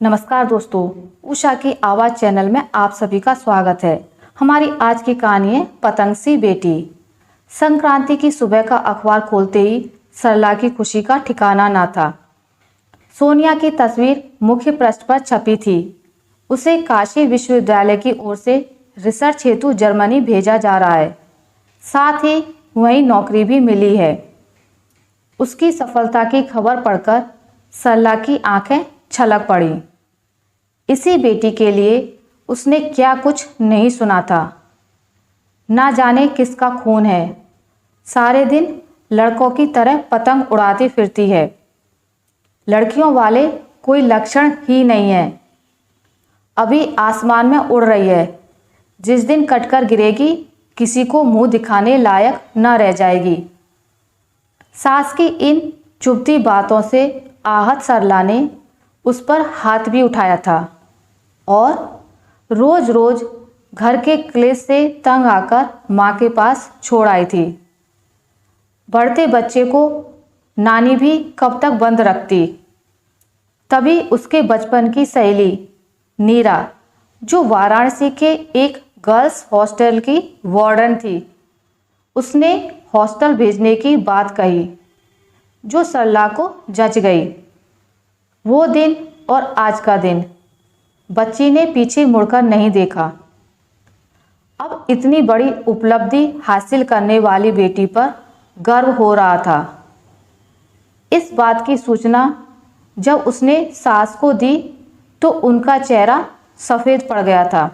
नमस्कार दोस्तों, उषा की आवाज़ चैनल में आप सभी का स्वागत है। हमारी आज की कहानी है पतंग सी बेटी। संक्रांति की सुबह का अखबार खोलते ही सरला की खुशी का ठिकाना ना था। सोनिया की तस्वीर मुख्य पृष्ठ पर छपी थी। उसे काशी विश्वविद्यालय की ओर से रिसर्च हेतु जर्मनी भेजा जा रहा है। साथ ही वहीं नौकरी भी मिली है। उसकी सफलता की खबर पढ़कर सरला की आंखें छलक पड़ी। इसी बेटी के लिए उसने क्या कुछ नहीं सुना था। ना जाने किसका खून है। सारे दिन लड़कों की तरह पतंग उड़ाती फिरती है। लड़कियों वाले कोई लक्षण ही नहीं है। अभी आसमान में उड़ रही है। जिस दिन कटकर गिरेगी किसी को मुंह दिखाने लायक न रह जाएगी। सास की इन चुभती बातों से आहत सरला ने उस पर हाथ भी उठाया था और रोज रोज घर के क्लेश से तंग आकर माँ के पास छोड़ आई थी। बढ़ते बच्चे को नानी भी कब तक बंद रखती। तभी उसके बचपन की सहेली नीरा, जो वाराणसी के एक गर्ल्स हॉस्टल की वार्डन थी, उसने हॉस्टल भेजने की बात कही, जो सरला को जच गई। वो दिन और आज का दिन बच्ची ने पीछे मुड़कर नहीं देखा। अब इतनी बड़ी उपलब्धि हासिल करने वाली बेटी पर गर्व हो रहा था। इस बात की सूचना जब उसने सास को दी तो उनका चेहरा सफ़ेद पड़ गया था।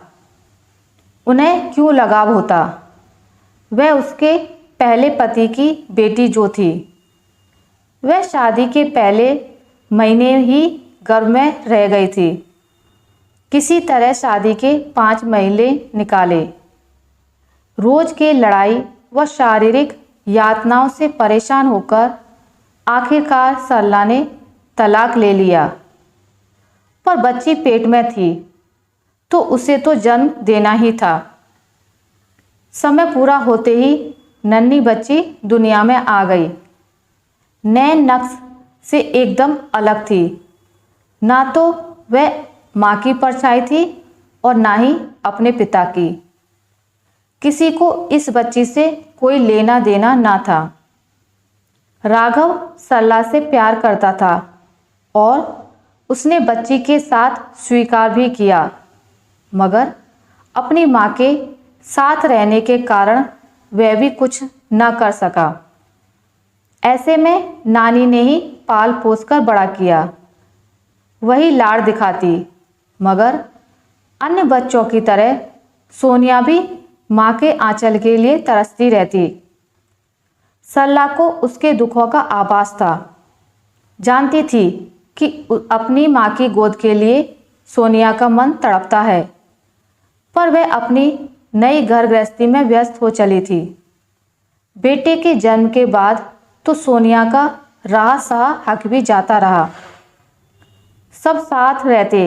उन्हें क्यों लगाव होता। वह उसके पहले पति की बेटी जो थी। वह शादी के पहले महीने ही गर्भ में रह गई थी। किसी तरह शादी के 5 महीने निकाले। रोज के लड़ाई व शारीरिक यातनाओं से परेशान होकर आखिरकार सरला ने तलाक ले लिया। पर बच्ची पेट में थी तो उसे तो जन्म देना ही था। समय पूरा होते ही नन्ही बच्ची दुनिया में आ गई। नैन नक्श से एकदम अलग थी। ना तो वह माँ की परछाई थी और ना ही अपने पिता की। किसी को इस बच्ची से कोई लेना देना ना था। राघव सरला से प्यार करता था और उसने बच्ची के साथ स्वीकार भी किया, मगर अपनी माँ के साथ रहने के कारण वह भी कुछ न कर सका। ऐसे में नानी ने ही पाल पोस कर बड़ा किया। वही लाड़ दिखाती, मगर अन्य बच्चों की तरह सोनिया भी माँ के आंचल के लिए तरसती रहती। सरला को उसके दुखों का आभास था। जानती थी कि अपनी माँ की गोद के लिए सोनिया का मन तड़पता है, पर वह अपनी नई घर गृहस्थी में व्यस्त हो चली थी। बेटे के जन्म के बाद तो सोनिया का रहा सहा हक भी जाता रहा। सब साथ रहते,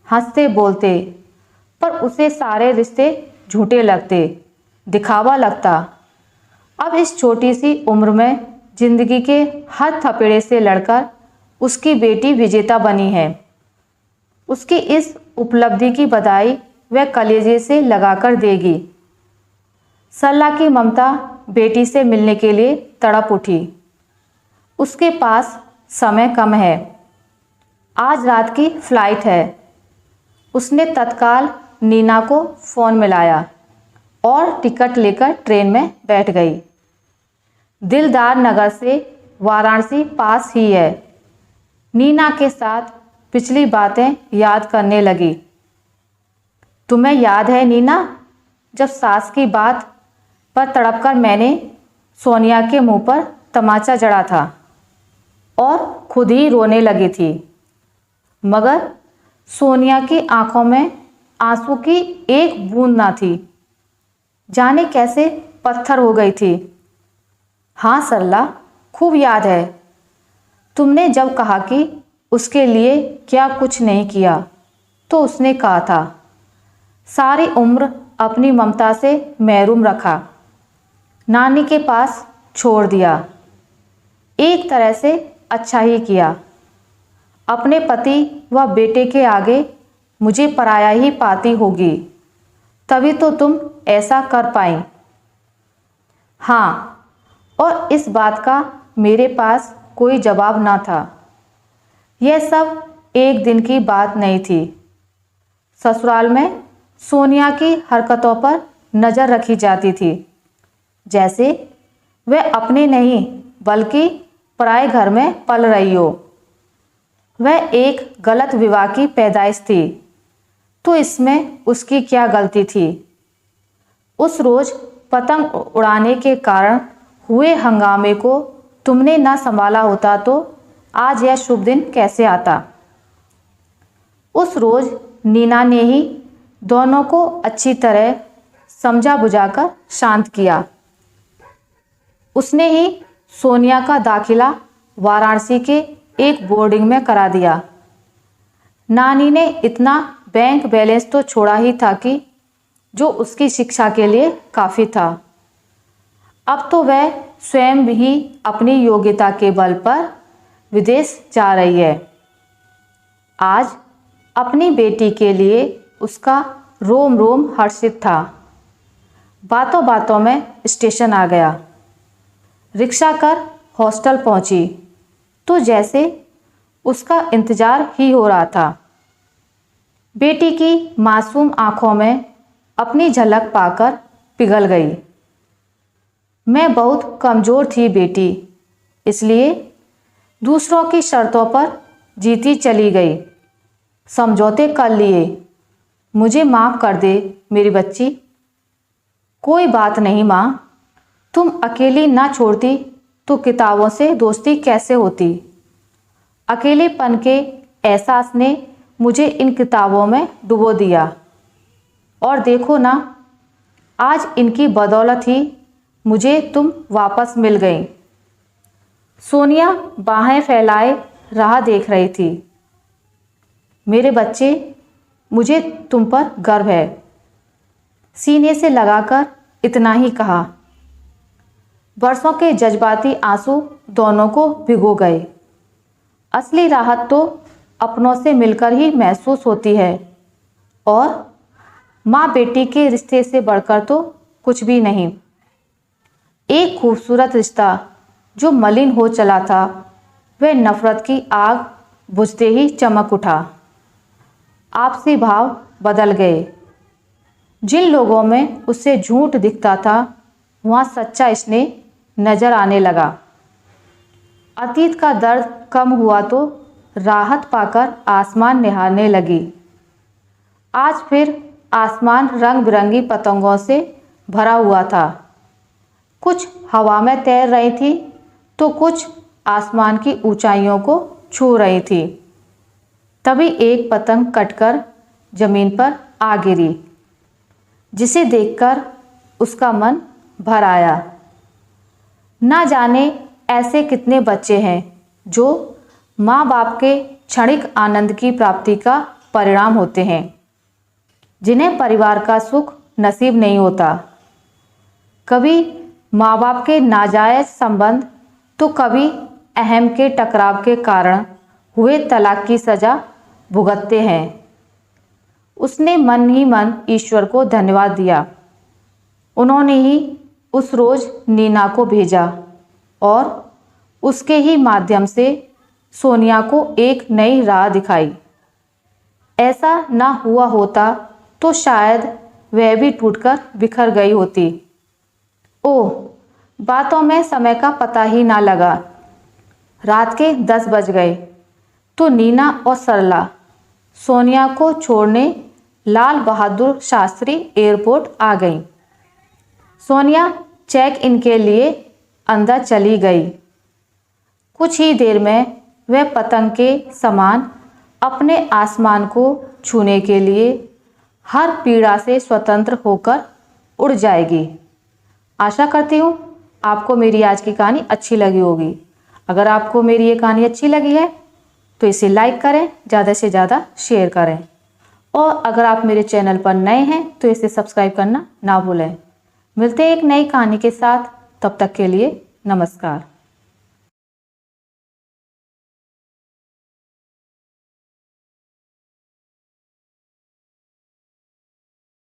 हंसते बोलते, पर उसे सारे रिश्ते झूठे लगते, दिखावा लगता। अब इस छोटी सी उम्र में जिंदगी के हर थपेड़े से लड़कर उसकी बेटी विजेता बनी है। उसकी इस उपलब्धि की बधाई वह कलेजे से लगाकर देगी। सरला की ममता बेटी से मिलने के लिए तड़प उठी। उसके पास समय कम है। आज रात की फ्लाइट है। उसने तत्काल नीना को फ़ोन मिलाया और टिकट लेकर ट्रेन में बैठ गई। दिलदार नगर से वाराणसी पास ही है। नीना के साथ पिछली बातें याद करने लगी। तुम्हें याद है नीना, जब सास की बात पर तड़पकर मैंने सोनिया के मुंह पर तमाचा जड़ा था और खुद ही रोने लगी थी, मगर सोनिया की आंखों में आंसू की एक बूंद ना थी। जाने कैसे पत्थर हो गई थी। हाँ सरला, खूब याद है। तुमने जब कहा कि उसके लिए क्या कुछ नहीं किया, तो उसने कहा था सारी उम्र अपनी ममता से महरूम रखा, नानी के पास छोड़ दिया। एक तरह से अच्छा ही किया। अपने पति व बेटे के आगे मुझे पराया ही पाती होगी, तभी तो तुम ऐसा कर पाई। हाँ, और इस बात का मेरे पास कोई जवाब ना था। यह सब एक दिन की बात नहीं थी। ससुराल में सोनिया की हरकतों पर नज़र रखी जाती थी, जैसे वह अपने नहीं बल्कि पराए घर में पल रही हो। वह एक गलत विवाह की पैदाइश थी, तो इसमें उसकी क्या गलती थी। उस रोज पतंग उड़ाने के कारण हुए हंगामे को तुमने ना संभाला होता तो आज यह शुभ दिन कैसे आता। उस रोज नीना ने ही दोनों को अच्छी तरह समझा बुझाकर शांत किया। उसने ही सोनिया का दाखिला वाराणसी के एक बोर्डिंग में करा दिया। नानी ने इतना बैंक बैलेंस तो छोड़ा ही था कि जो उसकी शिक्षा के लिए काफ़ी था। अब तो वह स्वयं ही अपनी योग्यता के बल पर विदेश जा रही है। आज अपनी बेटी के लिए उसका रोम रोम हर्षित था। बातों बातों में स्टेशन आ गया। रिक्शा कर हॉस्टल पहुंची तो जैसे उसका इंतजार ही हो रहा था। बेटी की मासूम आंखों में अपनी झलक पाकर पिघल गई। मैं बहुत कमज़ोर थी बेटी, इसलिए दूसरों की शर्तों पर जीती चली गई, समझौते कर लिए। मुझे माफ़ कर दे मेरी बच्ची। कोई बात नहीं माँ, तुम अकेली ना छोड़ती तो किताबों से दोस्ती कैसे होती। अकेलेपन के एहसास ने मुझे इन किताबों में डुबो दिया, और देखो ना, आज इनकी बदौलत ही मुझे तुम वापस मिल गई। सोनिया बाहें फैलाए राह देख रही थी। मेरे बच्चे, मुझे तुम पर गर्व है, सीने से लगाकर इतना ही कहा। बरसों के जज्बाती आंसू दोनों को भिगो गए। असली राहत तो अपनों से मिलकर ही महसूस होती है, और माँ बेटी के रिश्ते से बढ़कर तो कुछ भी नहीं। एक खूबसूरत रिश्ता जो मलिन हो चला था, वह नफरत की आग बुझते ही चमक उठा। आपसी भाव बदल गए। जिन लोगों में उससे झूठ दिखता था, वहाँ सच्चा स्नेह नजर आने लगा। अतीत का दर्द कम हुआ तो राहत पाकर आसमान निहारने लगी। आज फिर आसमान रंग बिरंगी पतंगों से भरा हुआ था। कुछ हवा में तैर रही थी तो कुछ आसमान की ऊंचाइयों को छू रही थी। तभी एक पतंग कटकर जमीन पर आ गिरी, जिसे देखकर उसका मन भर आया। ना जाने ऐसे कितने बच्चे हैं जो माँ बाप के क्षणिक आनंद की प्राप्ति का परिणाम होते हैं, जिन्हें परिवार का सुख नसीब नहीं होता। कभी माँ बाप के नाजायज संबंध तो कभी अहम के टकराव के कारण हुए तलाक की सजा भुगतते हैं। उसने मन ही मन ईश्वर को धन्यवाद दिया। उन्होंने ही उस रोज नीना को भेजा और उसके ही माध्यम से सोनिया को एक नई राह दिखाई। ऐसा ना हुआ होता तो शायद वह भी टूटकर बिखर गई होती। ओह, बातों में समय का पता ही ना लगा। रात के 10 बज गए तो नीना और सरला सोनिया को छोड़ने लाल बहादुर शास्त्री एयरपोर्ट आ गई। सोनिया चेक इन के लिए अंदर चली गई। कुछ ही देर में वह पतंग के समान अपने आसमान को छूने के लिए हर पीड़ा से स्वतंत्र होकर उड़ जाएगी। आशा करती हूँ आपको मेरी आज की कहानी अच्छी लगी होगी। अगर आपको मेरी ये कहानी अच्छी लगी है तो इसे लाइक करें, ज़्यादा से ज़्यादा शेयर करें, और अगर आप मेरे चैनल पर नए हैं तो इसे सब्सक्राइब करना ना भूलें। मिलते हैं एक नई कहानी के साथ, तब तक के लिए नमस्कार।